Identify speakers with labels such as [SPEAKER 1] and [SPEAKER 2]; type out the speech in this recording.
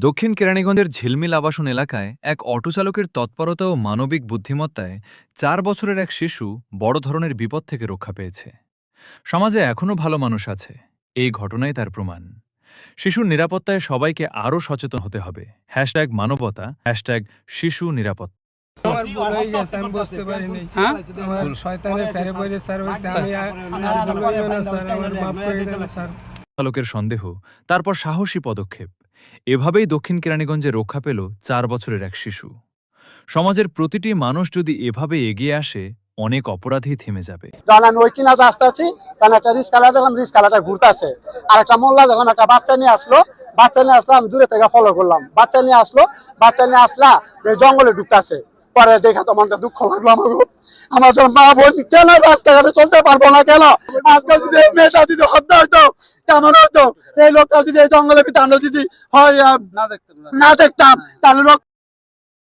[SPEAKER 1] দক্ষিণ কেরানীগঞ্জের ঝিলমিল আবাসন এলাকায় এক অটোচালকের তৎপরতা ও মানবিক বুদ্ধিমত্তায় ৪ বছরের এক শিশু বড় ধরনের বিপদ থেকে রক্ষা পেয়েছে। সমাজে এখনও ভালো মানুষ আছে, এই ঘটনাই তার প্রমাণ। শিশুর নিরাপত্তায় সবাইকে আরও সচেতন হতে হবে। #মানবতা, #শিশু নিরাপত্তা।
[SPEAKER 2] আমার ভুল হয়ে গেছে, আমি বুঝতে পারিনি। আমার শয়তানের ফেরে পড়ে স্যার হয়েছে, আমি আর ভুল হইব না স্যার, আমার মাফ করে দেন স্যার।
[SPEAKER 1] চালকের সন্দেহ, তারপর সাহসী পদক্ষেপ। এভাবেই দক্ষিণ কেরানীগঞ্জে রক্ষা পেল ৪ বছরের এক শিশু। সমাজের প্রতিটি মানুষ যদি এভাবে এগিয়ে আসে, অনেক অপরাধী থেমে যাবে।
[SPEAKER 3] যখন আমি ওই কিনা আসতে আছি, তখন একটা রিস্কালা দেখলাম, রিস্কালাটা ঘুরতেছে। আর একটা মোল্লা দেখলাম একটা বাচ্চা নিয়ে আসলো, আমি দূরে থেকে ফলো করলাম। বাচ্চা নিয়ে আসলা যে জঙ্গলে ঢুকতেছে। পরে দেখা তো মনটা দুঃখ লাগলো আমার যখন মা বোন কেন রাস্তাঘাটে চলতে পারবো না কেন? আজকে যদি এই মেয়েটা যদি হত্যা হইতো কেমন হইতো? এই লোকটা যদি এই জঙ্গলের ভিতরে আমরা যদি হয় না দেখতাম, তাহলে